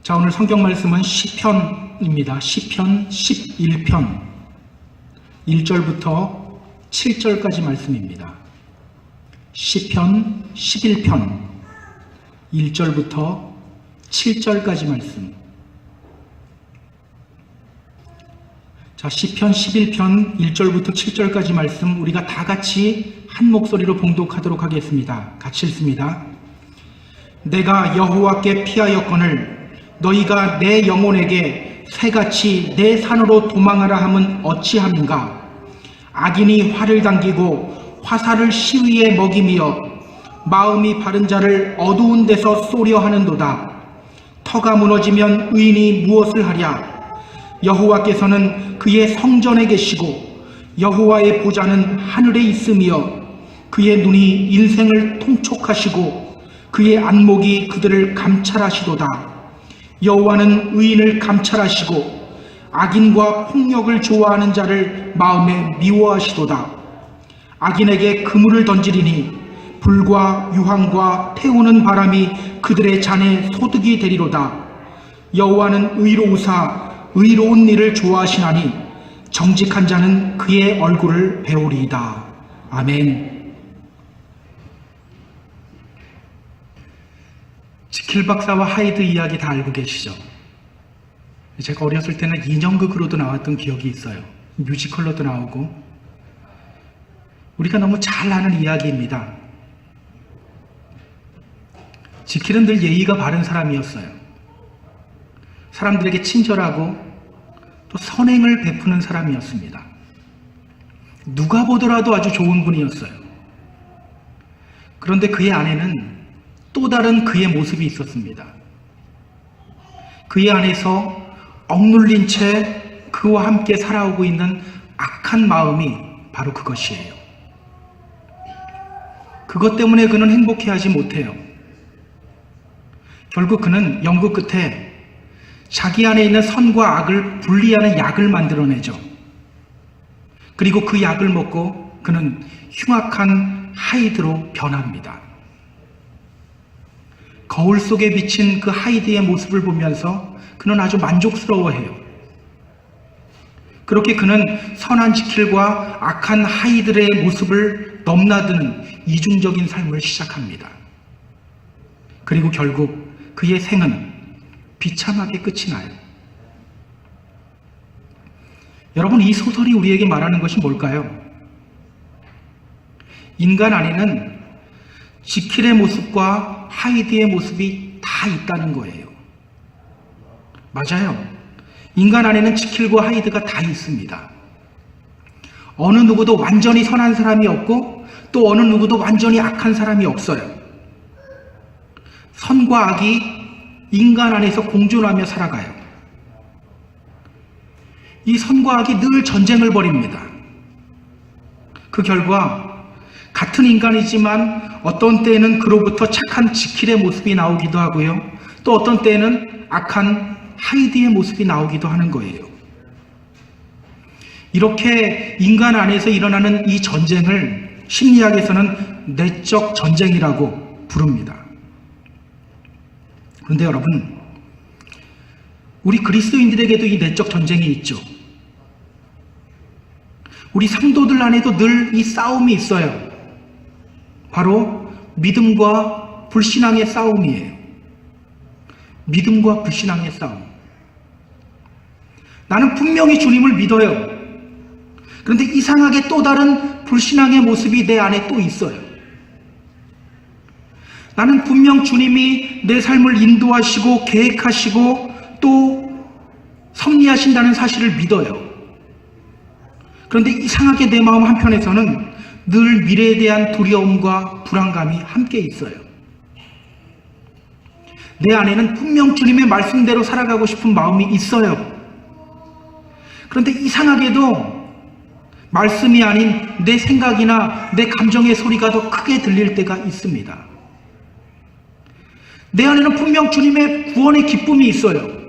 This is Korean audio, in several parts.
자, 오늘 성경 말씀은 시편입니다. 시편 11편 1절부터 7절까지 말씀입니다. 시편 11편 1절부터 7절까지 말씀. 자, 시편 11편 1절부터 7절까지 말씀 우리가 다 같이 한 목소리로 봉독하도록 하겠습니다. 같이 읽습니다. 내가 여호와께 피하였거늘 너희가 내 영혼에게 새같이 내 산으로 도망하라 함은 어찌함인가. 악인이 활을 당기고 화살을 시위에 먹이며 마음이 바른 자를 어두운 데서 쏘려 하는도다. 터가 무너지면 의인이 무엇을 하랴. 여호와께서는 그의 성전에 계시고 여호와의 보좌는 하늘에 있으며 그의 눈이 인생을 통촉하시고 그의 안목이 그들을 감찰하시도다. 여호와는 의인을 감찰하시고 악인과 폭력을 좋아하는 자를 마음에 미워하시도다. 악인에게 그물을 던지리니 불과 유황과 태우는 바람이 그들의 잔에 소득이 되리로다. 여호와는 의로우사 의로운 일을 좋아하시나니 정직한 자는 그의 얼굴을 배우리이다. 아멘. 지킬 박사와 하이드 이야기 다 알고 계시죠? 제가 어렸을 때는 인형극으로도 나왔던 기억이 있어요. 뮤지컬로도 나오고. 우리가 너무 잘 아는 이야기입니다. 지킬은 늘 예의가 바른 사람이었어요. 사람들에게 친절하고 또 선행을 베푸는 사람이었습니다. 누가 보더라도 아주 좋은 분이었어요. 그런데 그의 안에는 또 다른 그의 모습이 있었습니다. 그의 안에서 억눌린 채 그와 함께 살아오고 있는 악한 마음이 바로 그것이에요. 그것 때문에 그는 행복해하지 못해요. 결국 그는 연구 끝에 자기 안에 있는 선과 악을 분리하는 약을 만들어내죠. 그리고 그 약을 먹고 그는 흉악한 하이드로 변합니다. 거울 속에 비친 그 하이드의 모습을 보면서 그는 아주 만족스러워해요. 그렇게 그는 선한 지킬과 악한 하이드의 모습을 넘나드는 이중적인 삶을 시작합니다. 그리고 결국 그의 생은 비참하게 끝이 나요. 여러분, 이 소설이 우리에게 말하는 것이 뭘까요? 인간 안에는 지킬의 모습과 하이드의 모습이 다 있다는 거예요. 맞아요. 인간 안에는 지킬과 하이드가 다 있습니다. 어느 누구도 완전히 선한 사람이 없고 또 어느 누구도 완전히 악한 사람이 없어요. 선과 악이 인간 안에서 공존하며 살아가요. 이 선과 악이 늘 전쟁을 벌입니다. 그 결과 같은 인간이지만 어떤 때에는 그로부터 착한 지킬의 모습이 나오기도 하고요. 또 어떤 때에는 악한 하이드의 모습이 나오기도 하는 거예요. 이렇게 인간 안에서 일어나는 이 전쟁을 심리학에서는 내적 전쟁이라고 부릅니다. 그런데 여러분, 우리 그리스도인들에게도 이 내적 전쟁이 있죠. 우리 성도들 안에도 늘 이 싸움이 있어요. 바로 믿음과 불신앙의 싸움이에요. 믿음과 불신앙의 싸움. 나는 분명히 주님을 믿어요. 그런데 이상하게 또 다른 불신앙의 모습이 내 안에 또 있어요. 나는 분명 주님이 내 삶을 인도하시고 계획하시고 또 섭리하신다는 사실을 믿어요. 그런데 이상하게 내 마음 한편에서는 늘 미래에 대한 두려움과 불안감이 함께 있어요. 내 안에는 분명 주님의 말씀대로 살아가고 싶은 마음이 있어요. 그런데 이상하게도 말씀이 아닌 내 생각이나 내 감정의 소리가 더 크게 들릴 때가 있습니다. 내 안에는 분명 주님의 구원의 기쁨이 있어요.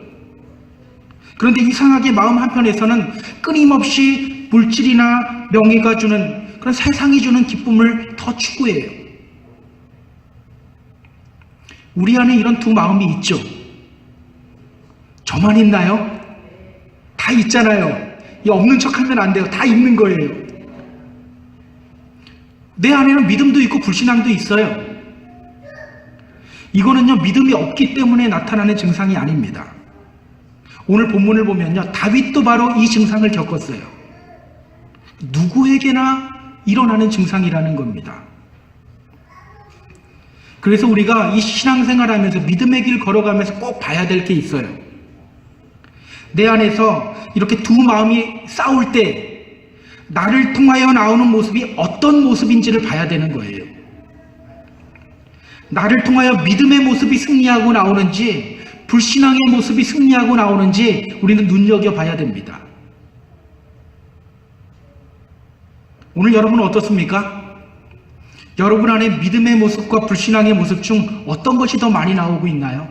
그런데 이상하게 마음 한편에서는 끊임없이 물질이나 명예가 주는 그런 세상이 주는 기쁨을 더 추구해요. 우리 안에 이런 두 마음이 있죠. 저만 있나요? 다 있잖아요. 이 없는 척하면 안 돼요. 다 있는 거예요. 내 안에는 믿음도 있고 불신앙도 있어요. 이거는요, 믿음이 없기 때문에 나타나는 증상이 아닙니다. 오늘 본문을 보면요, 다윗도 바로 이 증상을 겪었어요. 누구에게나 일어나는 증상이라는 겁니다. 그래서 우리가 이 신앙생활 하면서 믿음의 길 걸어가면서 꼭 봐야 될 게 있어요. 내 안에서 이렇게 두 마음이 싸울 때 나를 통하여 나오는 모습이 어떤 모습인지를 봐야 되는 거예요. 나를 통하여 믿음의 모습이 승리하고 나오는지 불신앙의 모습이 승리하고 나오는지 우리는 눈여겨봐야 됩니다. 오늘 여러분은 어떻습니까? 여러분 안에 믿음의 모습과 불신앙의 모습 중 어떤 것이 더 많이 나오고 있나요?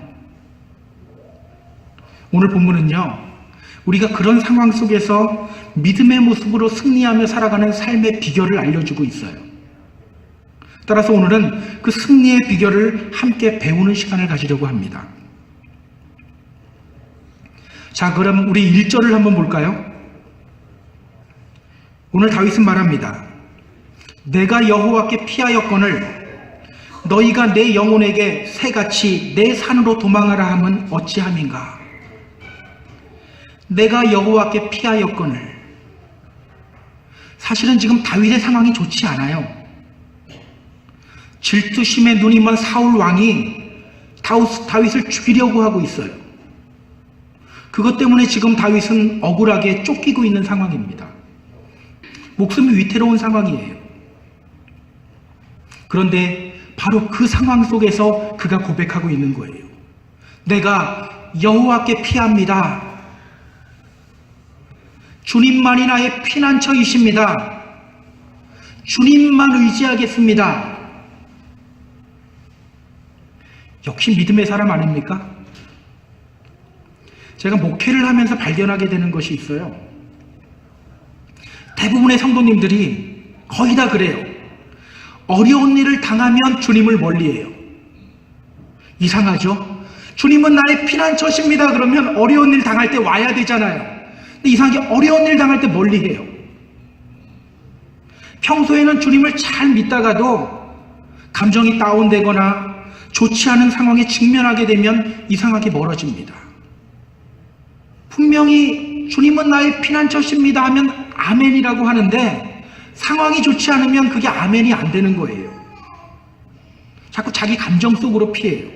오늘 본문은요, 우리가 그런 상황 속에서 믿음의 모습으로 승리하며 살아가는 삶의 비결을 알려주고 있어요. 따라서 오늘은 그 승리의 비결을 함께 배우는 시간을 가지려고 합니다. 자, 그럼 우리 1절을 한번 볼까요? 오늘 다윗은 말합니다. 내가 여호와께 피하였거늘 너희가 내 영혼에게 새같이 내 산으로 도망하라 함은 어찌함인가? 내가 여호와께 피하였거늘. 사실은 지금 다윗의 상황이 좋지 않아요. 질투심에 눈이 먼 사울 왕이 다윗을 죽이려고 하고 있어요. 그것 때문에 지금 다윗은 억울하게 쫓기고 있는 상황입니다. 목숨이 위태로운 상황이에요. 그런데 바로 그 상황 속에서 그가 고백하고 있는 거예요. 내가 여호와께 피합니다. 주님만이 나의 피난처이십니다. 주님만 의지하겠습니다. 역시 믿음의 사람 아닙니까? 제가 목회를 하면서 발견하게 되는 것이 있어요. 대부분의 성도님들이 거의 다 그래요. 어려운 일을 당하면 주님을 멀리해요. 이상하죠? 주님은 나의 피난처십니다. 그러면 어려운 일 당할 때 와야 되잖아요. 근데 이상하게 어려운 일 당할 때 멀리해요. 평소에는 주님을 잘 믿다가도 감정이 다운되거나 좋지 않은 상황에 직면하게 되면 이상하게 멀어집니다. 분명히 주님은 나의 피난처십니다 하면 아멘이라고 하는데 상황이 좋지 않으면 그게 아멘이 안 되는 거예요. 자꾸 자기 감정 속으로 피해요.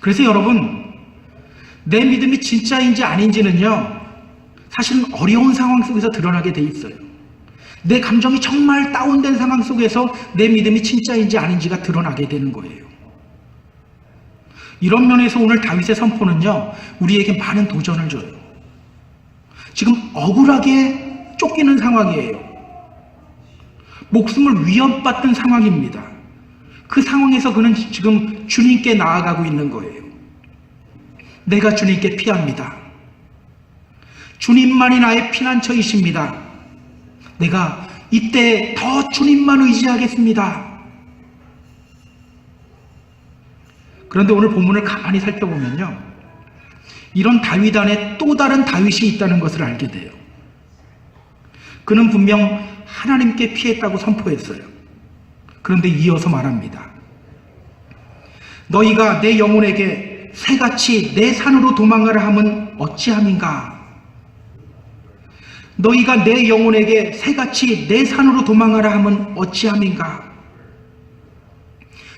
그래서 여러분, 내 믿음이 진짜인지 아닌지는요, 사실은 어려운 상황 속에서 드러나게 돼 있어요. 내 감정이 정말 다운된 상황 속에서 내 믿음이 진짜인지 아닌지가 드러나게 되는 거예요. 이런 면에서 오늘 다윗의 선포는요, 우리에게 많은 도전을 줘요. 지금 억울하게 쫓기는 상황이에요. 목숨을 위협받던 상황입니다. 그 상황에서 그는 지금 주님께 나아가고 있는 거예요. 내가 주님께 피합니다. 주님만이 나의 피난처이십니다. 내가 이때 더 주님만 의지하겠습니다. 그런데 오늘 본문을 가만히 살펴보면요, 이런 다윗 안에 또 다른 다윗이 있다는 것을 알게 돼요. 그는 분명 하나님께 피했다고 선포했어요. 그런데 이어서 말합니다. 너희가 내 영혼에게 새같이 내 산으로 도망가라 함은 어찌함인가? 너희가 내 영혼에게 새같이 내 산으로 도망가라 함은 어찌함인가?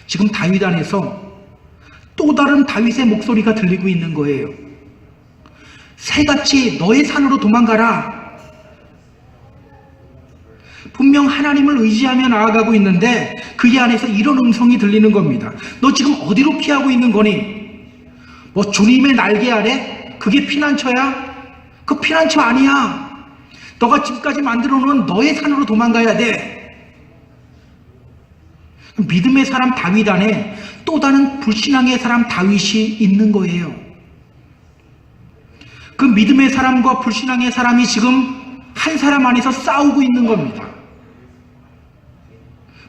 지금 다윗 안에서 또 다른 다윗의 목소리가 들리고 있는 거예요. 새같이 너의 산으로 도망가라. 분명 하나님을 의지하며 나아가고 있는데 그의 안에서 이런 음성이 들리는 겁니다. 너 지금 어디로 피하고 있는 거니? 뭐 주님의 날개 아래? 그게 피난처야? 그 피난처 아니야. 너가 지금까지 만들어 놓은 너의 산으로 도망가야 돼. 믿음의 사람 다윗 안에 또 다른 불신앙의 사람 다윗이 있는 거예요. 그 믿음의 사람과 불신앙의 사람이 지금 한 사람 안에서 싸우고 있는 겁니다.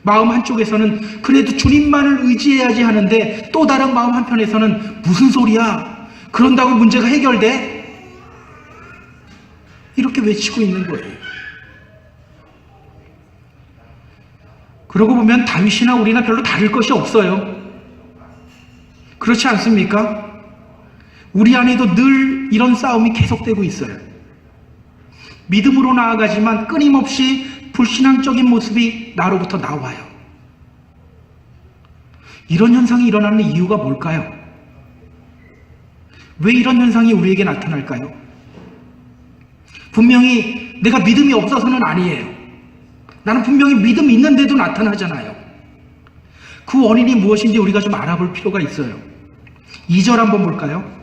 마음 한쪽에서는 그래도 주님만을 의지해야지 하는데 또 다른 마음 한편에서는 무슨 소리야? 그런다고 문제가 해결돼? 이렇게 외치고 있는 거예요. 그러고 보면 다윗이나 우리나 별로 다를 것이 없어요. 그렇지 않습니까? 우리 안에도 늘 이런 싸움이 계속되고 있어요. 믿음으로 나아가지만 끊임없이 불신앙적인 모습이 나로부터 나와요. 이런 현상이 일어나는 이유가 뭘까요? 왜 이런 현상이 우리에게 나타날까요? 분명히 내가 믿음이 없어서는 아니에요. 나는 분명히 믿음이 있는데도 나타나잖아요. 그 원인이 무엇인지 우리가 좀 알아볼 필요가 있어요. 2절 한번 볼까요?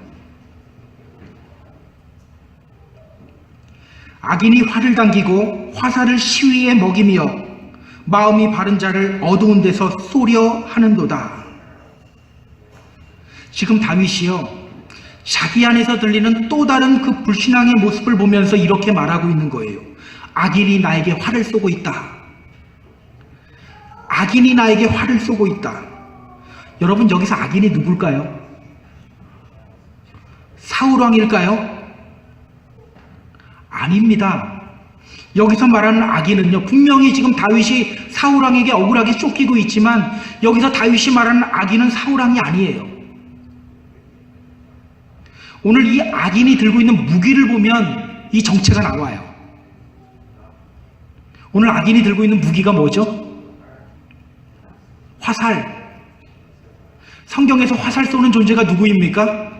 악인이 활을 당기고 화살을 시위에 먹이며 마음이 바른 자를 어두운 데서 쏘려 하는도다. 지금 다윗이요, 자기 안에서 들리는 또 다른 그 불신앙의 모습을 보면서 이렇게 말하고 있는 거예요. 악인이 나에게 활을 쏘고 있다. 악인이 나에게 활을 쏘고 있다. 여러분, 여기서 악인이 누굴까요? 사울왕일까요? 아닙니다. 여기서 말하는 악인은요, 분명히 지금 다윗이 사울왕에게 억울하게 쫓기고 있지만 여기서 다윗이 말하는 악인은 사울왕이 아니에요. 오늘 이 악인이 들고 있는 무기를 보면 이 정체가 나와요. 오늘 악인이 들고 있는 무기가 뭐죠? 화살. 성경에서 화살 쏘는 존재가 누구입니까?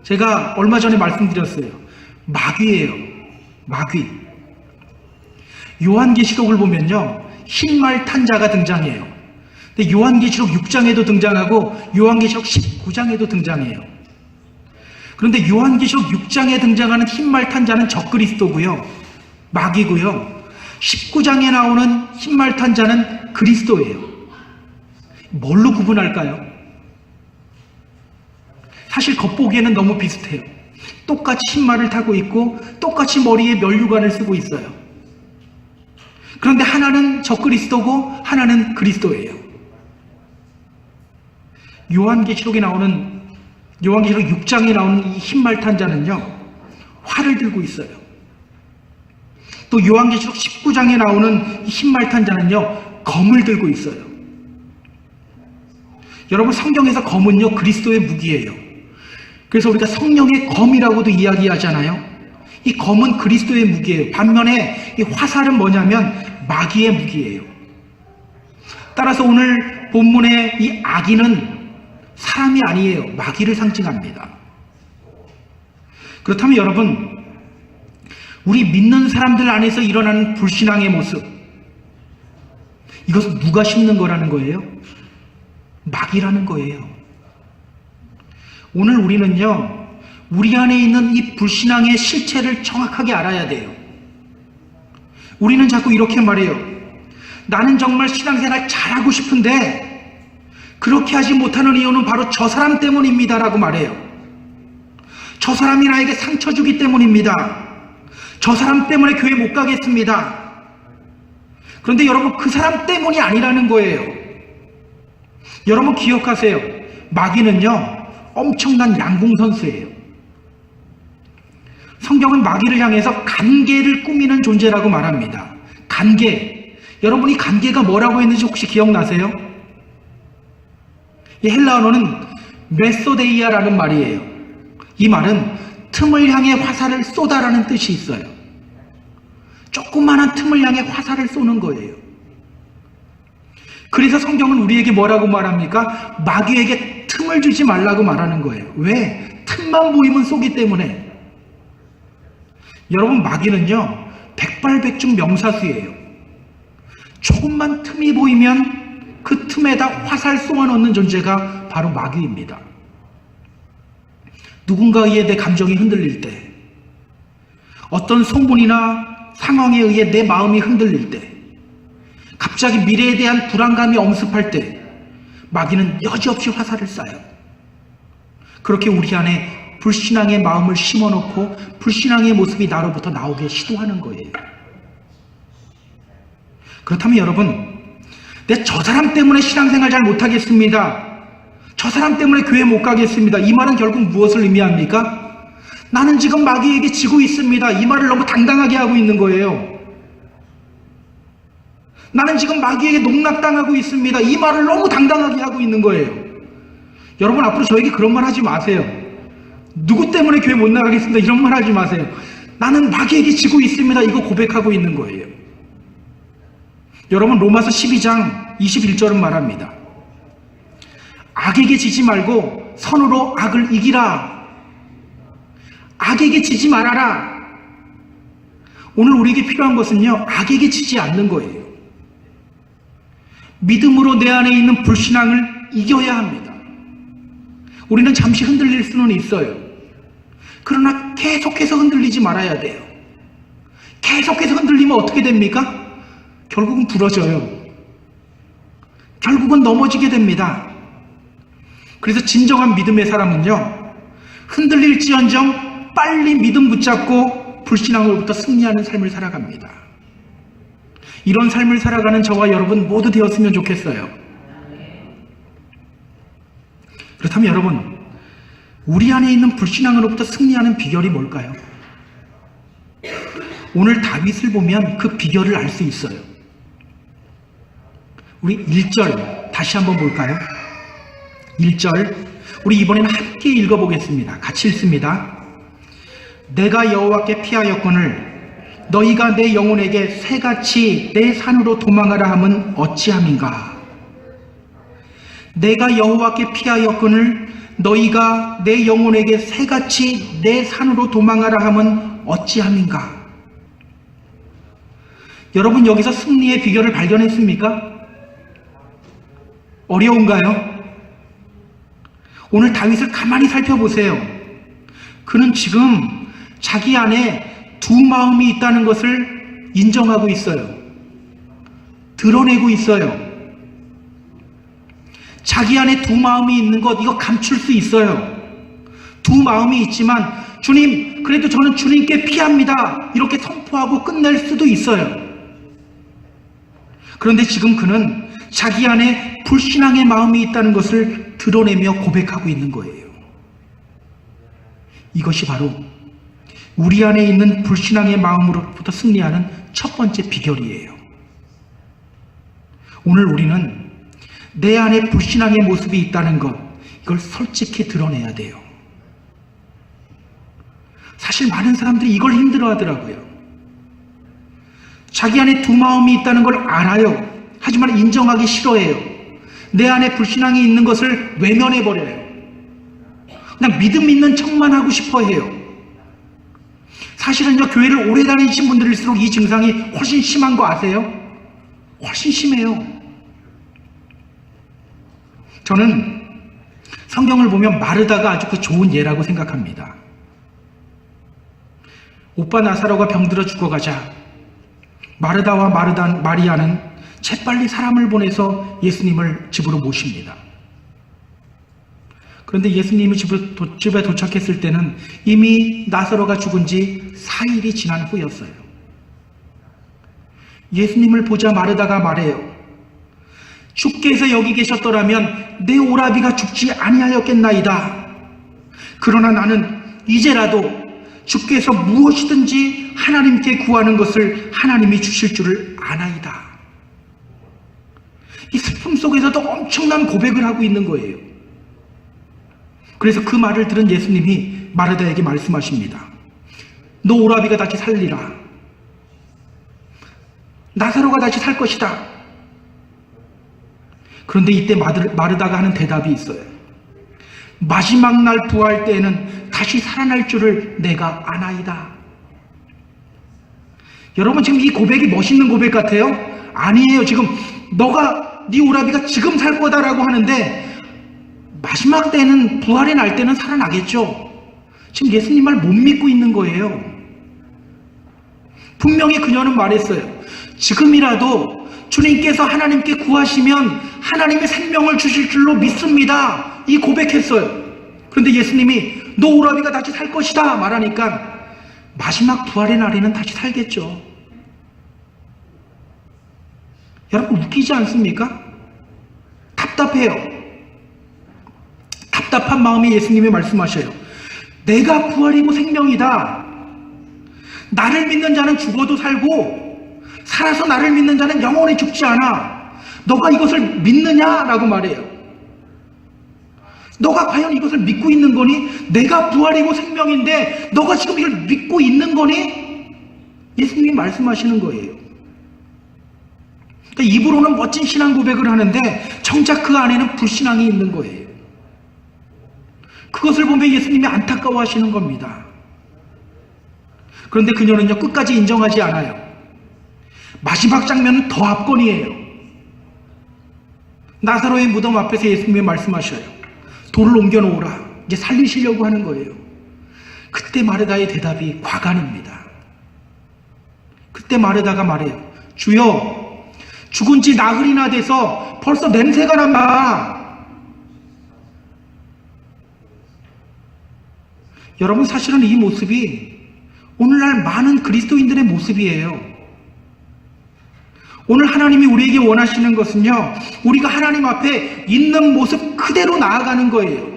제가 얼마 전에 말씀드렸어요. 마귀예요. 마귀. 요한계시록을 보면요, 흰말 탄 자가 등장해요. 근데 요한계시록 6장에도 등장하고 요한계시록 19장에도 등장해요. 그런데 요한계시록 6장에 등장하는 흰말 탄 자는 적그리스도고요, 마귀고요. 19장에 나오는 흰말 탄 자는 그리스도예요. 뭘로 구분할까요? 사실 겉보기에는 너무 비슷해요. 똑같이 흰말을 타고 있고 똑같이 머리에 면류관을 쓰고 있어요. 그런데 하나는 적그리스도고 하나는 그리스도예요. 요한계시록 6장에 나오는 이 흰말 탄 자는요, 활을 들고 있어요. 또 요한계시록 19장에 나오는 이 흰말 탄 자는요, 검을 들고 있어요. 여러분, 성경에서 검은요, 그리스도의 무기예요. 그래서 우리가 성령의 검이라고도 이야기하잖아요. 이 검은 그리스도의 무기예요. 반면에 이 화살은 뭐냐면 마귀의 무기예요. 따라서 오늘 본문의 이 악인은 사람이 아니에요. 마귀를 상징합니다. 그렇다면 여러분, 우리 믿는 사람들 안에서 일어나는 불신앙의 모습, 이것은 누가 심는 거라는 거예요? 마귀라는 거예요. 오늘 우리는요, 우리 안에 있는 이 불신앙의 실체를 정확하게 알아야 돼요. 우리는 자꾸 이렇게 말해요. 나는 정말 신앙생활 잘하고 싶은데 그렇게 하지 못하는 이유는 바로 저 사람 때문입니다 라고 말해요. 저 사람이 나에게 상처 주기 때문입니다. 저 사람 때문에 교회 못 가겠습니다. 그런데 여러분, 그 사람 때문이 아니라는 거예요. 여러분 기억하세요. 마귀는요, 엄청난 양궁선수예요. 성경은 마귀를 향해서 간계를 꾸미는 존재라고 말합니다. 간계. 여러분, 이 간계가 뭐라고 했는지 혹시 기억나세요? 이 헬라어는 메소데이아라는 말이에요. 이 말은 틈을 향해 화살을 쏘다라는 뜻이 있어요. 조그마한 틈을 향해 화살을 쏘는 거예요. 그래서 성경은 우리에게 뭐라고 말합니까? 마귀에게 틈을 주지 말라고 말하는 거예요. 왜? 틈만 보이면 쏘기 때문에. 여러분, 마귀는요, 백발백중 명사수예요. 조금만 틈이 보이면 그 틈에다 화살 쏘아 넣는 존재가 바로 마귀입니다. 누군가에 의해 내 감정이 흔들릴 때, 어떤 소문이나 상황에 의해 내 마음이 흔들릴 때, 갑자기 미래에 대한 불안감이 엄습할 때 마귀는 여지없이 화살을 쏴요. 그렇게 우리 안에 불신앙의 마음을 심어놓고 불신앙의 모습이 나로부터 나오게 시도하는 거예요. 그렇다면 여러분, 저 사람 때문에 신앙생활 잘 못하겠습니다. 저 사람 때문에 교회 못 가겠습니다. 이 말은 결국 무엇을 의미합니까? 나는 지금 마귀에게 지고 있습니다. 이 말을 너무 당당하게 하고 있는 거예요. 나는 지금 마귀에게 농락당하고 있습니다. 이 말을 너무 당당하게 하고 있는 거예요. 여러분, 앞으로 저에게 그런 말 하지 마세요. 누구 때문에 교회 못 나가겠습니다. 이런 말 하지 마세요. 나는 마귀에게 지고 있습니다. 이거 고백하고 있는 거예요. 여러분, 로마서 12장 21절은 말합니다. 악에게 지지 말고 선으로 악을 이기라. 악에게 지지 말아라. 오늘 우리에게 필요한 것은요, 악에게 지지 않는 거예요. 믿음으로 내 안에 있는 불신앙을 이겨야 합니다. 우리는 잠시 흔들릴 수는 있어요. 그러나 계속해서 흔들리지 말아야 돼요. 계속해서 흔들리면 어떻게 됩니까? 결국은 부러져요. 결국은 넘어지게 됩니다. 그래서 진정한 믿음의 사람은요, 흔들릴지언정 빨리 믿음 붙잡고 불신앙으로부터 승리하는 삶을 살아갑니다. 이런 삶을 살아가는 저와 여러분 모두 되었으면 좋겠어요. 그렇다면 여러분, 우리 안에 있는 불신앙으로부터 승리하는 비결이 뭘까요? 오늘 다윗을 보면 그 비결을 알 수 있어요. 우리 1절 다시 한번 볼까요? 1절 우리 이번에는 함께 읽어보겠습니다. 같이 읽습니다. 내가 여호와께 피하였거늘 너희가 내 영혼에게 새같이 내 산으로 도망하라 함은 어찌함인가. 내가 여호와께 피하였거늘 너희가 내 영혼에게 새같이 내 산으로 도망하라 함은 어찌함인가. 여러분, 여기서 승리의 비결을 발견했습니까? 어려운가요? 오늘 다윗을 가만히 살펴보세요. 그는 지금 자기 안에 두 마음이 있다는 것을 인정하고 있어요. 드러내고 있어요. 자기 안에 두 마음이 있는 것, 이거 감출 수 있어요. 두 마음이 있지만 주님, 그래도 저는 주님께 피합니다. 이렇게 선포하고 끝낼 수도 있어요. 그런데 지금 그는 자기 안에 불신앙의 마음이 있다는 것을 드러내며 고백하고 있는 거예요. 이것이 바로 우리 안에 있는 불신앙의 마음으로부터 승리하는 첫 번째 비결이에요. 오늘 우리는 내 안에 불신앙의 모습이 있다는 것, 이걸 솔직히 드러내야 돼요. 사실 많은 사람들이 이걸 힘들어하더라고요. 자기 안에 두 마음이 있다는 걸 알아요. 하지만 인정하기 싫어해요. 내 안에 불신앙이 있는 것을 외면해버려요. 그냥 믿음 있는 척만 하고 싶어해요. 사실은요, 교회를 오래 다니신 분들일수록 이 증상이 훨씬 심한 거 아세요? 훨씬 심해요. 저는 성경을 보면 마르다가 아주 그 좋은 예라고 생각합니다. 오빠 나사로가 병들어 죽어가자 마르다와 마리아는 재빨리 사람을 보내서 예수님을 집으로 모십니다. 그런데 예수님이 집에 도착했을 때는 이미 나사로가 죽은 지 4일이 지난 후였어요. 예수님을 보자 마르다가 말해요. 주께서 여기 계셨더라면 내 오라비가 죽지 아니하였겠나이다. 그러나 나는 이제라도 주께서 무엇이든지 하나님께 구하는 것을 하나님이 주실 줄을 아나이다. 이 슬픔 속에서도 엄청난 고백을 하고 있는 거예요. 그래서 그 말을 들은 예수님이 마르다에게 말씀하십니다. 너 오라비가 다시 살리라. 나사로가 다시 살 것이다. 그런데 이때 마르다가 하는 대답이 있어요. 마지막 날 부활 때에는 다시 살아날 줄을 내가 아나이다. 여러분, 지금 이 고백이 멋있는 고백 같아요? 아니에요. 지금 네 오라비가 지금 살 거다라고 하는데 마지막 때는, 부활이 날 때는 살아나겠죠. 지금 예수님 말 못 믿고 있는 거예요. 분명히 그녀는 말했어요. 지금이라도 주님께서 하나님께 구하시면 하나님의 생명을 주실 줄로 믿습니다. 이 고백했어요. 그런데 예수님이 너 오라비가 다시 살 것이다 말하니까 마지막 부활의 날에는 다시 살겠죠. 여러분 웃기지 않습니까? 답답해요. 답답한 마음에 예수님이 말씀하셔요. 내가 부활이고 생명이다. 나를 믿는 자는 죽어도 살고 살아서 나를 믿는 자는 영원히 죽지 않아. 너가 이것을 믿느냐라고 말해요. 너가 과연 이것을 믿고 있는 거니? 내가 부활이고 생명인데 너가 지금 이걸 믿고 있는 거니? 예수님이 말씀하시는 거예요. 그러니까 입으로는 멋진 신앙 고백을 하는데 정작 그 안에는 불신앙이 있는 거예요. 그것을 보면 예수님이 안타까워하시는 겁니다. 그런데 그녀는요 끝까지 인정하지 않아요. 마지막 장면은 더 압권이에요. 나사로의 무덤 앞에서 예수님이 말씀하셔요. 돌을 옮겨놓으라. 이제 살리시려고 하는 거예요. 그때 마르다의 대답이 과간입니다. 그때 마르다가 말해요. 주여, 죽은 지 나흘이나 돼서 벌써 냄새가 난다. 여러분 사실은 이 모습이 오늘날 많은 그리스도인들의 모습이에요. 오늘 하나님이 우리에게 원하시는 것은요, 우리가 하나님 앞에 있는 모습 그대로 나아가는 거예요.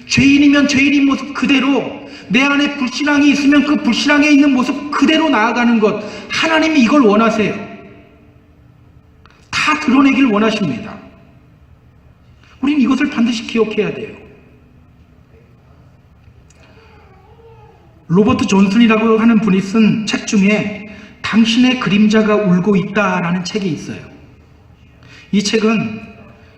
죄인이면 죄인인 모습 그대로, 내 안에 불신앙이 있으면 그 불신앙에 있는 모습 그대로 나아가는 것, 하나님이 이걸 원하세요. 다 드러내길 원하십니다. 우리는 이것을 반드시 기억해야 돼요. 로버트 존슨이라고 하는 분이 쓴 책 중에 당신의 그림자가 울고 있다라는 책이 있어요. 이 책은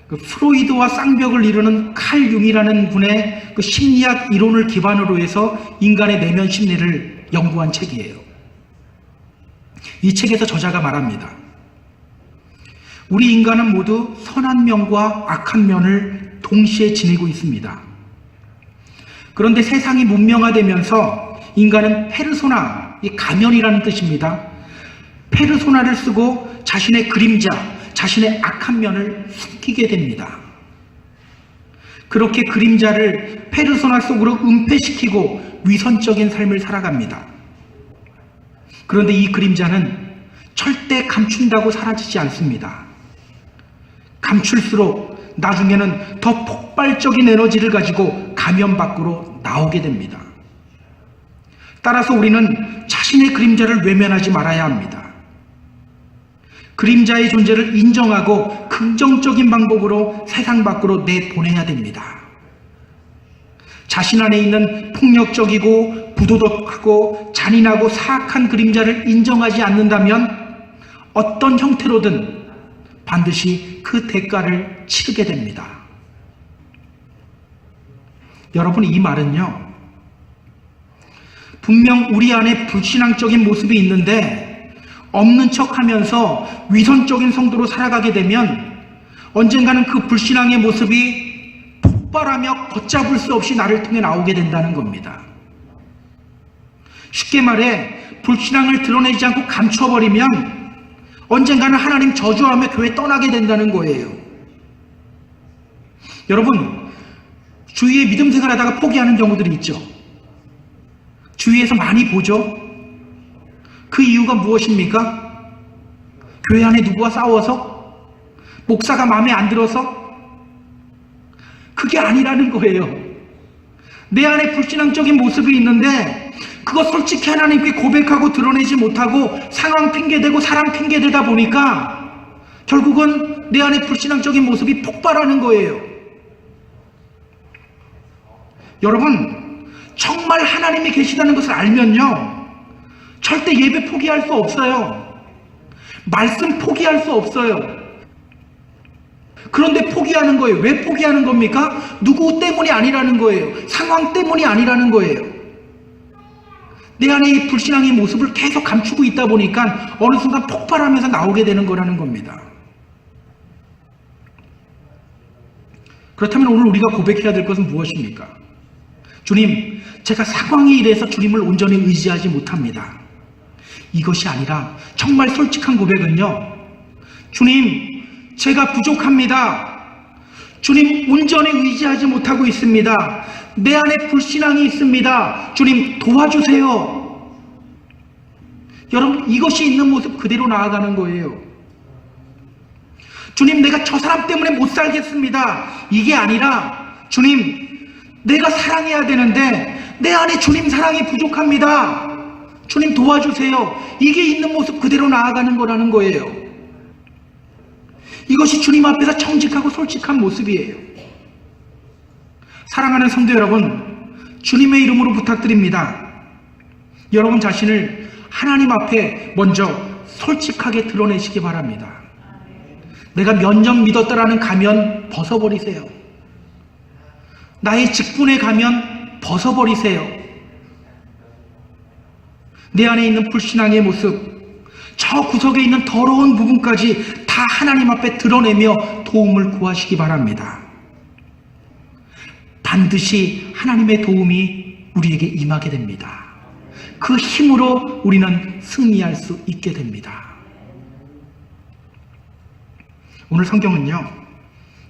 그 프로이드와 쌍벽을 이루는 칼 융이라는 분의 그 심리학 이론을 기반으로 해서 인간의 내면 심리를 연구한 책이에요. 이 책에서 저자가 말합니다. 우리 인간은 모두 선한 면과 악한 면을 동시에 지니고 있습니다. 그런데 세상이 문명화되면서 인간은 페르소나, 이 가면이라는 뜻입니다. 페르소나를 쓰고 자신의 그림자, 자신의 악한 면을 숨기게 됩니다. 그렇게 그림자를 페르소나 속으로 은폐시키고 위선적인 삶을 살아갑니다. 그런데 이 그림자는 절대 감춘다고 사라지지 않습니다. 감출수록 나중에는 더 폭발적인 에너지를 가지고 가면 밖으로 나오게 됩니다. 따라서 우리는 자신의 그림자를 외면하지 말아야 합니다. 그림자의 존재를 인정하고 긍정적인 방법으로 세상 밖으로 내보내야 됩니다. 자신 안에 있는 폭력적이고 부도덕하고 잔인하고 사악한 그림자를 인정하지 않는다면 어떤 형태로든 반드시 그 대가를 치르게 됩니다. 여러분, 이 말은요, 분명 우리 안에 불신앙적인 모습이 있는데 없는 척하면서 위선적인 성도로 살아가게 되면 언젠가는 그 불신앙의 모습이 폭발하며 걷잡을 수 없이 나를 통해 나오게 된다는 겁니다. 쉽게 말해 불신앙을 드러내지 않고 감춰버리면 언젠가는 하나님 저주하며 교회 떠나게 된다는 거예요. 여러분, 주위에 믿음 생활하다가 포기하는 경우들이 있죠. 주위에서 많이 보죠. 그 이유가 무엇입니까? 교회 안에 누구와 싸워서? 목사가 마음에 안 들어서? 그게 아니라는 거예요. 내 안에 불신앙적인 모습이 있는데 그거 솔직히 하나님께 고백하고 드러내지 못하고 상황 핑계대고 사람 핑계대다 보니까 결국은 내 안에 불신앙적인 모습이 폭발하는 거예요. 여러분, 정말 하나님이 계시다는 것을 알면요, 절대 예배 포기할 수 없어요. 말씀 포기할 수 없어요. 그런데 포기하는 거예요. 왜 포기하는 겁니까? 누구 때문이 아니라는 거예요. 상황 때문이 아니라는 거예요. 내 안에 이 불신앙의 모습을 계속 감추고 있다 보니까 어느 순간 폭발하면서 나오게 되는 거라는 겁니다. 그렇다면 오늘 우리가 고백해야 될 것은 무엇입니까? 주님, 제가 상황이 이래서 주님을 온전히 의지하지 못합니다. 이것이 아니라 정말 솔직한 고백은요, 주님, 제가 부족합니다. 주님, 온전히 의지하지 못하고 있습니다. 내 안에 불신앙이 있습니다. 주님, 도와주세요. 여러분, 이것이 있는 모습 그대로 나아가는 거예요. 주님, 내가 저 사람 때문에 못 살겠습니다. 이게 아니라, 주님, 내가 사랑해야 되는데 내 안에 주님 사랑이 부족합니다. 주님 도와주세요. 이게 있는 모습 그대로 나아가는 거라는 거예요. 이것이 주님 앞에서 정직하고 솔직한 모습이에요. 사랑하는 성도 여러분, 주님의 이름으로 부탁드립니다. 여러분 자신을 하나님 앞에 먼저 솔직하게 드러내시기 바랍니다. 내가 몇 년 믿었다라는 가면 벗어버리세요. 나의 직분에 가면 벗어버리세요. 내 안에 있는 불신앙의 모습, 저 구석에 있는 더러운 부분까지 다 하나님 앞에 드러내며 도움을 구하시기 바랍니다. 반드시 하나님의 도움이 우리에게 임하게 됩니다. 그 힘으로 우리는 승리할 수 있게 됩니다. 오늘 성경은요,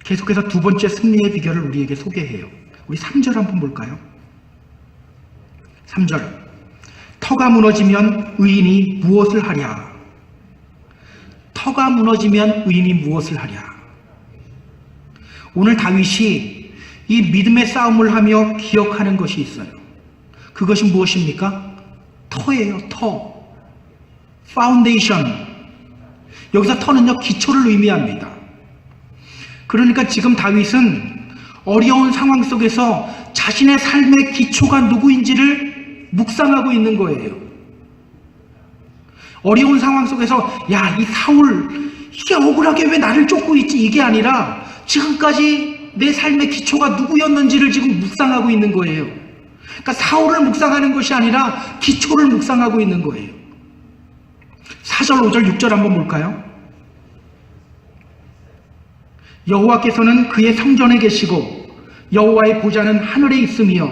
계속해서 두 번째 승리의 비결을 우리에게 소개해요. 우리 3절 한번 볼까요? 3절. 터가 무너지면 의인이 무엇을 하랴? 터가 무너지면 의인이 무엇을 하랴? 오늘 다윗이 이 믿음의 싸움을 하며 기억하는 것이 있어요. 그것이 무엇입니까? 터예요, 터. 파운데이션. 여기서 터는요, 기초를 의미합니다. 그러니까 지금 다윗은 어려운 상황 속에서 자신의 삶의 기초가 누구인지를 묵상하고 있는 거예요. 어려운 상황 속에서 야, 이 사울 이게 억울하게 왜 나를 쫓고 있지? 이게 아니라 지금까지 내 삶의 기초가 누구였는지를 지금 묵상하고 있는 거예요. 그러니까 사울을 묵상하는 것이 아니라 기초를 묵상하고 있는 거예요. 4절, 5절, 6절 한번 볼까요? 여호와께서는 그의 성전에 계시고 여호와의 보좌는 하늘에 있으며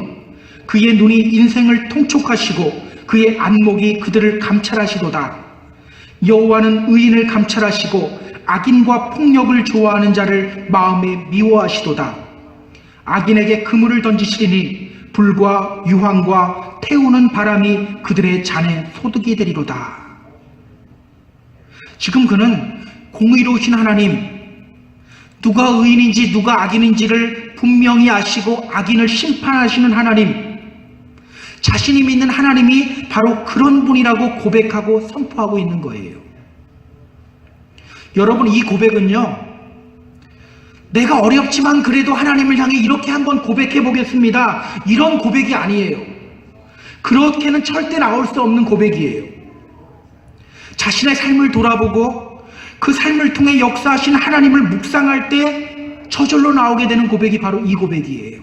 그의 눈이 인생을 통촉하시고 그의 안목이 그들을 감찰하시도다. 여호와는 의인을 감찰하시고 악인과 폭력을 좋아하는 자를 마음에 미워하시도다. 악인에게 그물을 던지시리니 불과 유황과 태우는 바람이 그들의 잔에 소득이 되리로다. 지금 그는 공의로우신 하나님, 누가 의인인지 누가 악인인지를 분명히 아시고 악인을 심판하시는 하나님, 자신이 믿는 하나님이 바로 그런 분이라고 고백하고 선포하고 있는 거예요. 여러분, 이 고백은요, 내가 어렵지만 그래도 하나님을 향해 이렇게 한번 고백해 보겠습니다, 이런 고백이 아니에요. 그렇게는 절대 나올 수 없는 고백이에요. 자신의 삶을 돌아보고 그 삶을 통해 역사하신 하나님을 묵상할 때 저절로 나오게 되는 고백이 바로 이 고백이에요.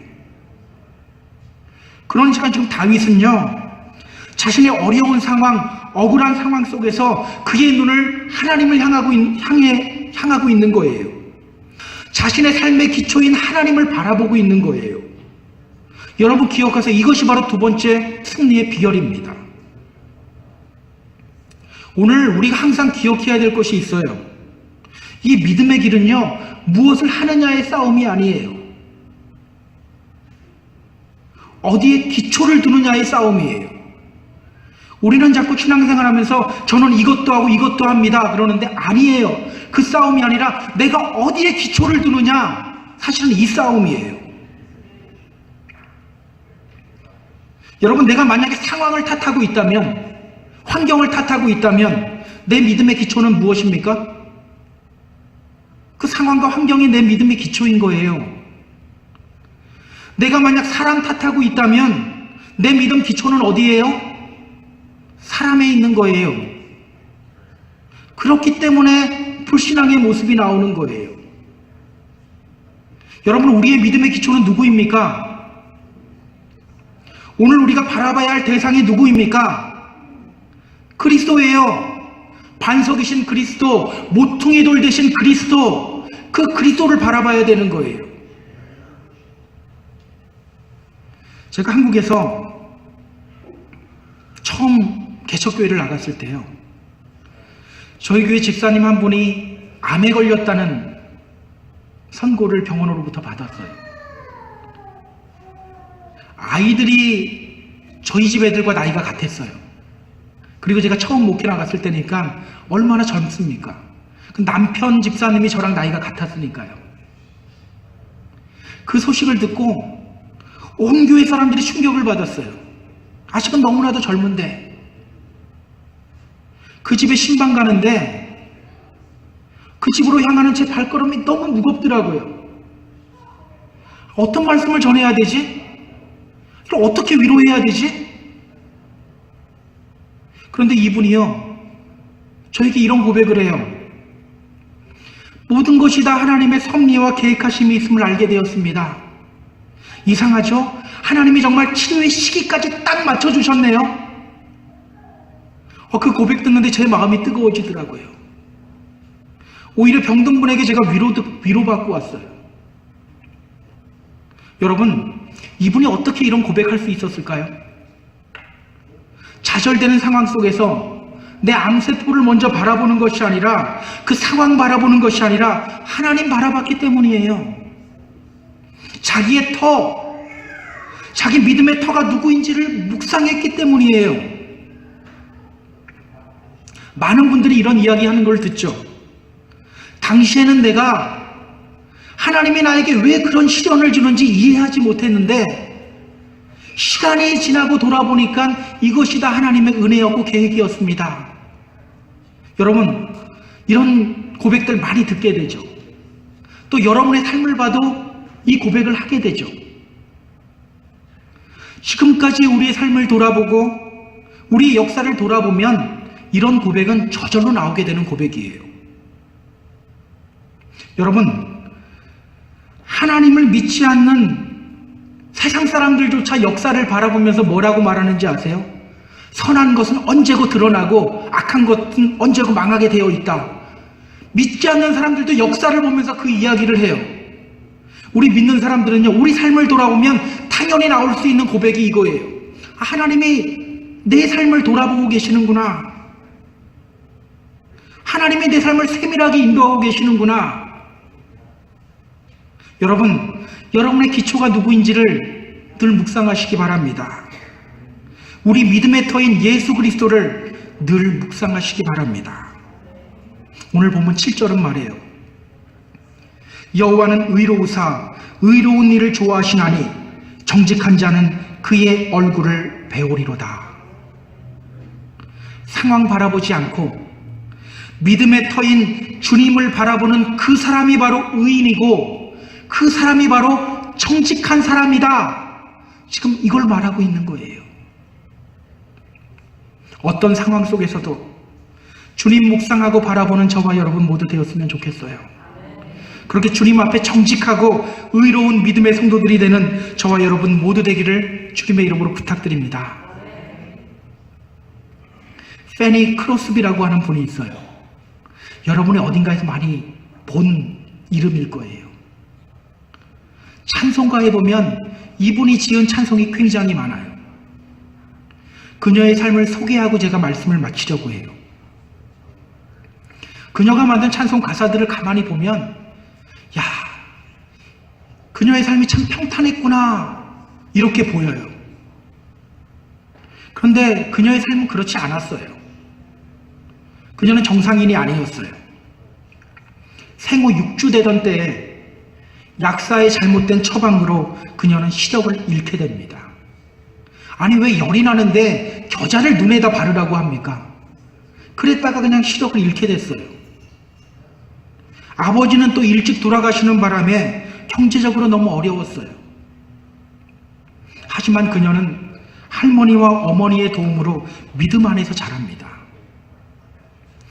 그러니까 지금 다윗은요, 자신의 어려운 상황, 억울한 상황 속에서 그의 눈을 하나님을 향하고 있는 거예요. 자신의 삶의 기초인 하나님을 바라보고 있는 거예요. 여러분 기억하세요. 이것이 바로 두 번째 승리의 비결입니다. 오늘 우리가 항상 기억해야 될 것이 있어요. 이 믿음의 길은요, 무엇을 하느냐의 싸움이 아니에요. 어디에 기초를 두느냐의 싸움이에요. 우리는 자꾸 신앙생활 하면서 저는 이것도 하고 이것도 합니다 그러는데 아니에요. 그 싸움이 아니라 내가 어디에 기초를 두느냐, 사실은 이 싸움이에요. 여러분, 내가 만약에 상황을 탓하고 있다면, 환경을 탓하고 있다면 내 믿음의 기초는 무엇입니까? 그 상황과 환경이 내 믿음의 기초인 거예요. 내가 만약 사람 탓하고 있다면 내 믿음 기초는 어디예요? 사람에 있는 거예요. 그렇기 때문에 불신앙의 모습이 나오는 거예요. 여러분, 우리의 믿음의 기초는 누구입니까? 오늘 우리가 바라봐야 할 대상이 누구입니까? 그리스도예요. 반석이신 그리스도, 모퉁이 돌 되신 그리스도, 그 그리스도를 바라봐야 되는 거예요. 제가 한국에서 처음 개척교회를 나갔을 때요, 저희 교회 집사님 한 분이 암에 걸렸다는 선고를 병원으로부터 받았어요. 아이들이 저희 집 애들과 나이가 같았어요. 그리고 제가 처음 목회 나갔을 때니까 얼마나 젊습니까? 그 남편 집사님이 저랑 나이가 같았으니까요. 그 소식을 듣고 온 교회 사람들이 충격을 받았어요. 아직은 너무나도 젊은데 그 집에 신방 가는데 그 집으로 향하는 제 발걸음이 너무 무겁더라고요. 어떤 말씀을 전해야 되지? 이걸 어떻게 위로해야 되지? 그런데 이분이요, 저에게 이런 고백을 해요. 모든 것이 다 하나님의 섭리와 계획하심이 있음을 알게 되었습니다. 이상하죠? 하나님이 정말 치료의 시기까지 딱 맞춰주셨네요. 그 고백 듣는데 제 마음이 뜨거워지더라고요. 오히려 병든 분에게 제가 위로받고 왔어요. 여러분, 이분이 어떻게 이런 고백할 수 있었을까요? 좌절되는 상황 속에서 내 암세포를 먼저 바라보는 것이 아니라, 그 상황 바라보는 것이 아니라 하나님 바라봤기 때문이에요. 자기의 터, 자기 믿음의 터가 누구인지를 묵상했기 때문이에요. 많은 분들이 이런 이야기하는 걸 듣죠. 당시에는 내가 하나님이 나에게 왜 그런 시련을 주는지 이해하지 못했는데 시간이 지나고 돌아보니까 이것이 다 하나님의 은혜였고 계획이었습니다. 여러분, 이런 고백들 많이 듣게 되죠. 또 여러분의 삶을 봐도 이 고백을 하게 되죠. 지금까지 우리의 삶을 돌아보고 우리의 역사를 돌아보면 이런 고백은 저절로 나오게 되는 고백이에요. 여러분, 하나님을 믿지 않는 세상 사람들조차 역사를 바라보면서 뭐라고 말하는지 아세요? 선한 것은 언제고 드러나고 악한 것은 언제고 망하게 되어 있다. 믿지 않는 사람들도 역사를 보면서 그 이야기를 해요. 우리 믿는 사람들은요, 우리 삶을 돌아보면 당연히 나올 수 있는 고백이 이거예요. 하나님이 내 삶을 돌아보고 계시는구나. 하나님이 내 삶을 세밀하게 인도하고 계시는구나. 여러분, 여러분의 기초가 누구인지를 늘 묵상하시기 바랍니다. 우리 믿음의 터인 예수 그리스도를 늘 묵상하시기 바랍니다. 오늘 보면 7절은 말해요. 여호와는 의로우사 의로운 일을 좋아하시나니 정직한 자는 그의 얼굴을 배우리로다. 상황 바라보지 않고 믿음의 터인 주님을 바라보는 그 사람이 바로 의인이고 그 사람이 바로 정직한 사람이다. 지금 이걸 말하고 있는 거예요. 어떤 상황 속에서도 주님 묵상하고 바라보는 저와 여러분 모두 되었으면 좋겠어요. 그렇게 주님 앞에 정직하고 의로운 믿음의 성도들이 되는 저와 여러분 모두 되기를 주님의 이름으로 부탁드립니다. 페니 크로스비라고 하는 분이 있어요. 여러분의 어딘가에서 많이 본 이름일 거예요. 찬송가에 보면 이분이 지은 찬송이 굉장히 많아요. 그녀의 삶을 소개하고 제가 말씀을 마치려고 해요. 그녀가 만든 찬송 가사들을 가만히 보면 야, 그녀의 삶이 참 평탄했구나 이렇게 보여요. 그런데 그녀의 삶은 그렇지 않았어요. 그녀는 정상인이 아니었어요. 생후 6주 되던 때에 약사의 잘못된 처방으로 그녀는 시력을 잃게 됩니다. 아니, 왜 열이 나는데 겨자를 눈에다 바르라고 합니까? 그랬다가 그냥 시력을 잃게 됐어요. 아버지는 또 일찍 돌아가시는 바람에 경제적으로 너무 어려웠어요. 하지만 그녀는 할머니와 어머니의 도움으로 믿음 안에서 자랍니다.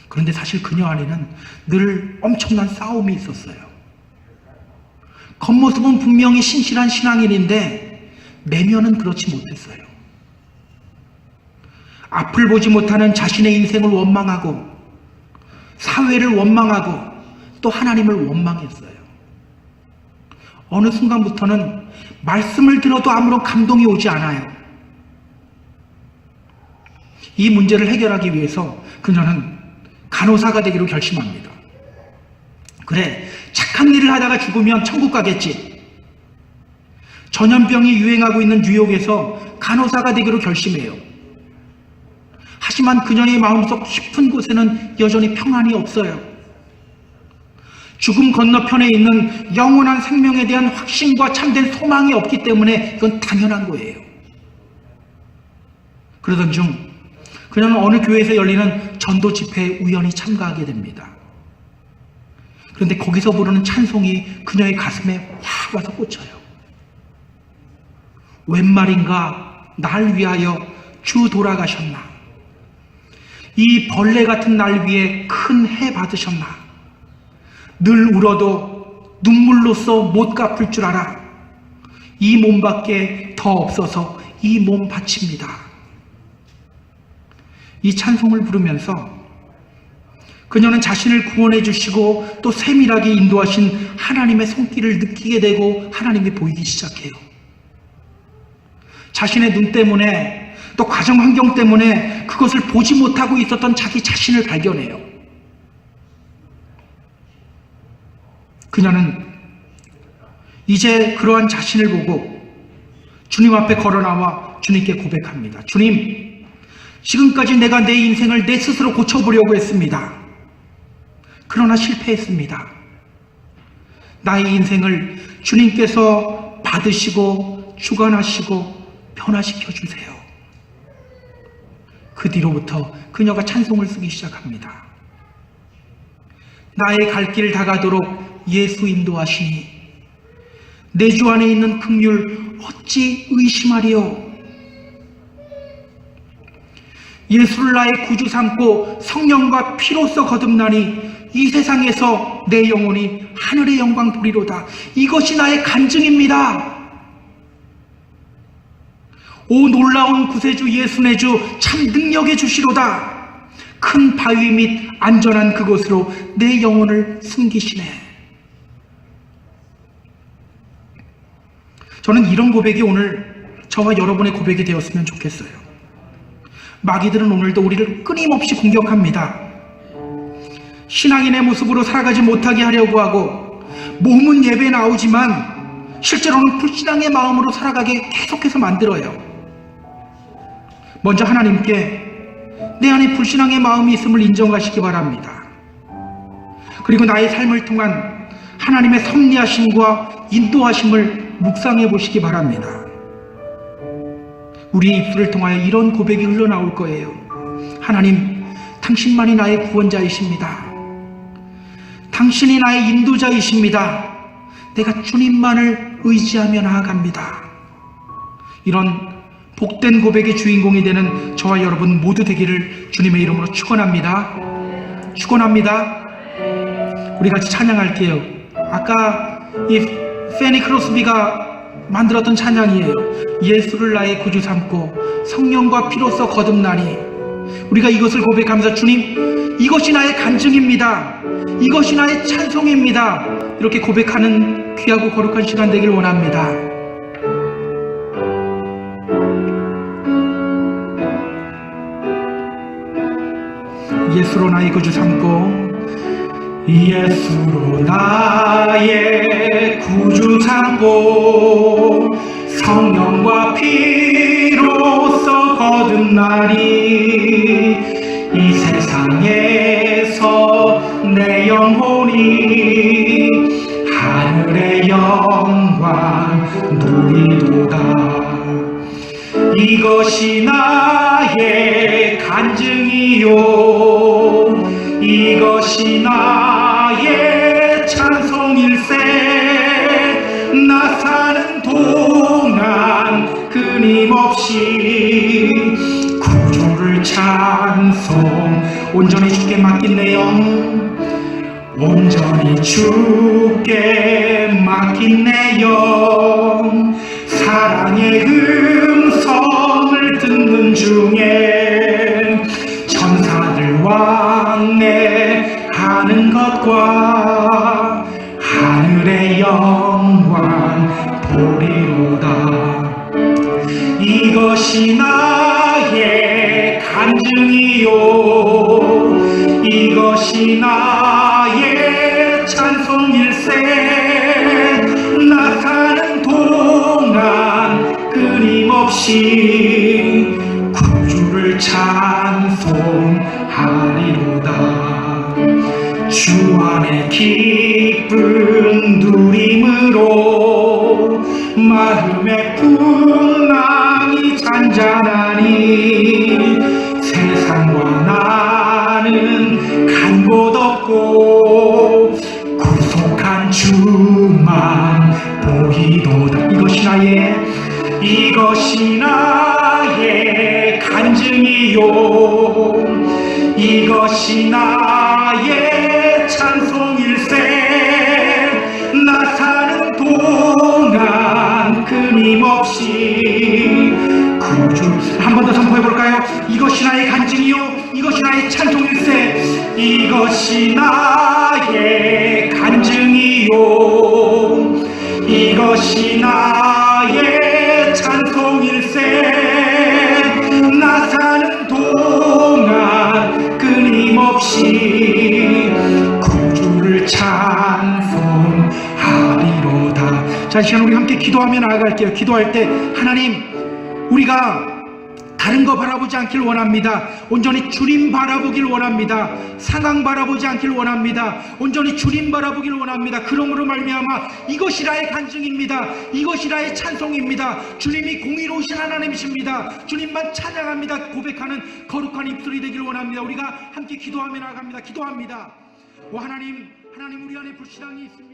그런데 사실 그녀 안에는 늘 엄청난 싸움이 있었어요. 겉모습은 분명히 신실한 신앙인인데 내면은 그렇지 못했어요. 앞을 보지 못하는 자신의 인생을 원망하고 사회를 원망하고 또 하나님을 원망했어요. 어느 순간부터는 말씀을 들어도 아무런 감동이 오지 않아요. 이 문제를 해결하기 위해서 그녀는 간호사가 되기로 결심합니다. 그래, 착한 일을 하다가 죽으면 천국 가겠지. 전염병이 유행하고 있는 뉴욕에서 간호사가 되기로 결심해요. 하지만 그녀의 마음속 깊은 곳에는 여전히 평안이 없어요. 죽음 건너편에 있는 영원한 생명에 대한 확신과 참된 소망이 없기 때문에 이건 당연한 거예요. 그러던 중 그녀는 어느 교회에서 열리는 전도 집회에 우연히 참가하게 됩니다. 그런데 거기서 부르는 찬송이 그녀의 가슴에 확 와서 꽂혀요. 웬 말인가 날 위하여 주 돌아가셨나, 이 벌레 같은 날 위해 큰 해 받으셨나, 늘 울어도 눈물로써 못 갚을 줄 알아, 이 몸밖에 더 없어서 이 몸 바칩니다. 이 찬송을 부르면서 그녀는 자신을 구원해 주시고 또 세밀하게 인도하신 하나님의 손길을 느끼게 되고 하나님이 보이기 시작해요. 자신의 눈 때문에 또 가정 환경 때문에 그것을 보지 못하고 있었던 자기 자신을 발견해요. 그녀는 이제 그러한 자신을 보고 주님 앞에 걸어 나와 주님께 고백합니다. 주님, 지금까지 내가 내 인생을 내 스스로 고쳐보려고 했습니다. 그러나 실패했습니다. 나의 인생을 주님께서 받으시고 주관하시고 변화시켜 주세요. 그 뒤로부터 그녀가 찬송을 쓰기 시작합니다. 나의 갈 길 다가도록 예수 인도하시니 내 주 안에 있는 긍휼 어찌 의심하리요. 예수를 나의 구주 삼고 성령과 피로써 거듭나니 이 세상에서 내 영혼이 하늘의 영광 보리로다. 이것이 나의 간증입니다. 오 놀라운 구세주 예수 내 주 참 능력의 주시로다. 큰 바위 및 안전한 그곳으로 내 영혼을 숨기시네. 저는 이런 고백이 오늘 저와 여러분의 고백이 되었으면 좋겠어요. 마귀들은 오늘도 우리를 끊임없이 공격합니다. 신앙인의 모습으로 살아가지 못하게 하려고 하고 몸은 예배에 나오지만 실제로는 불신앙의 마음으로 살아가게 계속해서 만들어요. 먼저 하나님께 내 안에 불신앙의 마음이 있음을 인정하시기 바랍니다. 그리고 나의 삶을 통한 하나님의 섭리하심과 인도하심을 묵상해 보시기 바랍니다. 우리의 입술을 통하여 이런 고백이 흘러나올 거예요. 하나님, 당신만이 나의 구원자이십니다. 당신이 나의 인도자이십니다. 내가 주님만을 의지하며 나아갑니다. 이런 복된 고백의 주인공이 되는 저와 여러분 모두 되기를 주님의 이름으로 축원합니다. 축원합니다. 우리 같이 찬양할게요. 아까 이 페니 크로스비가 만들었던 찬양이에요. 예수를 나의 구주 삼고 성령과 피로써 거듭나니. 우리가 이것을 고백하면서 주님, 이것이 나의 간증입니다. 이것이 나의 찬송입니다. 이렇게 고백하는 귀하고 거룩한 시간 되길 원합니다. 예수로 나의 구주 삼고 예수로 나의 구주 삼고 성령과 피로써 거듭나리. 이 세상에서 내 영혼이 하늘의 영광 누리도다. 이것이 나의 간증이요, 이것이 나의 찬송일세. 나 사는 동안 끊임없이 구주를 찬송. 온전히 주께 맡긴 내 영, 온전히 주께 맡긴 내 영. 사랑의 음성을 듣는 중에 천사들 왕래하는 것과 하늘의 영광 보리로다. 이것이 나의 간증이요, 이것이 나의 찬송일세. 나 사는 동안 끊임없이 구주를 찬송하리로다. 주 안에 기 기쁜 누림으로 마음의 풍랑이 잔잔하니 세상과 나는 간 곳 없고 구속한 주만 보이도다. 이것이 나의 간증이요, 이것이 나의 찬송일세. 나 사는 동안 끊임없이 구주. 한 번 더 선포해볼까요? 이것이 나의 간증이요, 이것이 나의 찬송일세. 이것이 나의 간증이요, 이것이 나의 찬송일세. 나 사는 동안 끊임없이 구주를 찬송하리로다. 자, 이 시간 우리 함께 기도하며 나아갈게요. 기도할 때 하나님, 우리가 다른 거 바라보지 않길 원합니다. 온전히 주님 바라보길 원합니다. 상황 바라보지 않길 원합니다. 온전히 주님 바라보길 원합니다. 그러므로 말미암아 이것이 나의 간증입니다. 이것이 나의 찬송입니다. 주님이 공의로우신 하나님이십니다. 주님만 찬양합니다. 고백하는 거룩한 입술이 되길 원합니다. 우리가 함께 기도하며 나아갑니다. 기도합니다. 오 하나님, 하나님 우리 안에 불신앙이 있습니다.